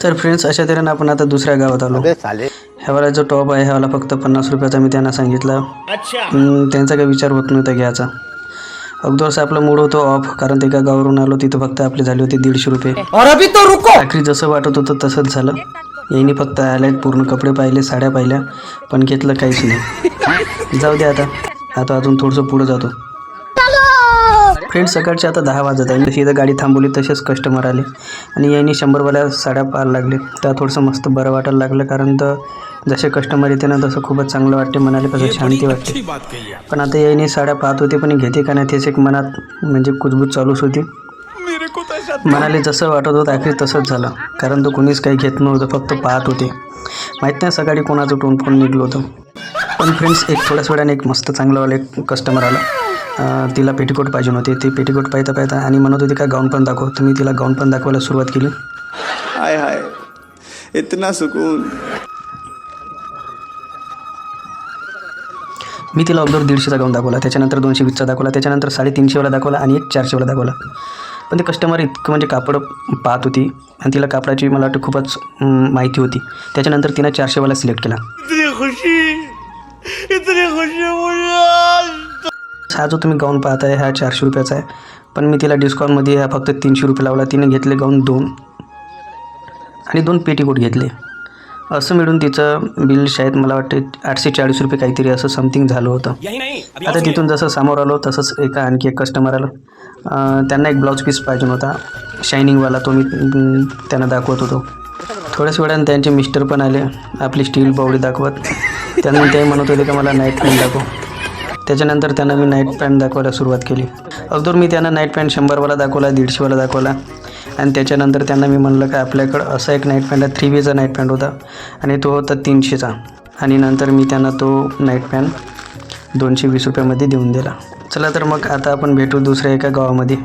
तर फ्रेंड्स, अशा तऱ्हेने आपण आता दुसऱ्या गावात आलो. ह्यावाला जो टॉप आहे ह्यावाला फक्त 50 रुपयाचा मी त्यांना सांगितलं. त्यांचा काही विचार होत नव्हता घ्यायचा. अगोदरच आपलं मूड होतं ऑफ, कारण ते एका गावावरून आलो, तिथं फक्त आपले झाले होते 150 रुपये. आखरी जसं वाटत होतं तसंच झालं. यांनी फक्त आल्यात, पूर्ण कपडे पाहिले, साड्या पाहिल्या, पण घेतलं काहीच नाही. जाऊ दे, आता अजून थोडंसं पुढं जातो. फ्रेंड्स, सकाळचे आता 10 वाजत आहे. जशी इथं गाडी थांबवली तसेच कस्टमर आले आणि यांनी 100वाल्या साड्या पाहायला लागले. तर थोडंसं मस्त बरं वाटायला लागलं, कारण तर जसे कस्टमर येते ना तसं खूपच चांगलं वाटते, मनाला कसं शांती वाटते. पण आता यांनी साड्या पाहत होते, पण घेते का नाही तेच एक मनात म्हणजे कुजबूज चालूच होती. मनाला जसं वाटत होतं आखरी तसंच झालं, कारण तो कोणीच काही घेत नव्हतं, फक्त पाहत होते. माहीत नाही सकाळी कोणाचं टोन फोन निघलो होतं. पण फ्रेंड्स, एक थोड्याच वेळाने एक मस्त चांगलावाला एक कस्टमर आला. तिला पेटीकोट पाहिजे होते. ती पेटीकोट पाहता आणि म्हणत होती का गाऊन पण दाखव. तर मी तिला गाऊन पण दाखवायला सुरुवात केली. हाय हाय, इतना सुकून. मी तिला अगोदर 150चा गाऊन दाखवला, त्याच्यानंतर 220चा दाखवला, त्याच्यानंतर 350वाला दाखवला आणि एक 400वाला दाखवला. पण ते कस्टमर इतकं म्हणजे कापड पाहत होती आणि तिला कापडाची मला वाटतं खूपच माहिती होती. त्याच्यानंतर तिनं 400वाला सिलेक्ट केला. हा जो तुम्ही गाऊन पाहताय हा 400 रुपयाचा आहे, पण मी तिला डिस्काउंटमध्ये हा फक्त 300 रुपये लावला. तिने घेतले गाऊन 2 आणि 2 पेटीकोट घेतले. असं मिळून तिचं बिल शायद मला वाटते 840 रुपये काहीतरी असं समथिंग झालं होतं. आता तिथून जसं समोर आलो तसंच आणखी एक कस्टमर आलं. त्यांना एक ब्लाऊज पीस पाहिजे होता शायनिंगवाला, तो मी त्यांना दाखवत होतो. थोड्याच वेळाने त्यांचे मिस्टर पण आले, आपली स्टील बावडी दाखवत. त्यांना ते म्हणत होते का मला नाईट पॅन्ट दाखव. त्याच्यानंतर त्यांना मी नाईट पॅन्ट दाखवायला सुरुवात केली. अगोदर मी त्यांना नाईट पॅन्ट 100वाला दाखवला, 150वाला दाखवला आणि त्याच्यानंतर त्यांना मी म्हणलं का आपल्याकडं असा एक नाईट पॅन्ट आहे, 3Vचा नाईट पॅन्ट होता आणि तो होता 300चा. आणि नंतर मी त्यांना तो नाईट पॅन्ट 220 रुपयामध्ये देऊन दिला. चला तर मग आता आपण भेटू दुसऱ्या एका गावामध्ये.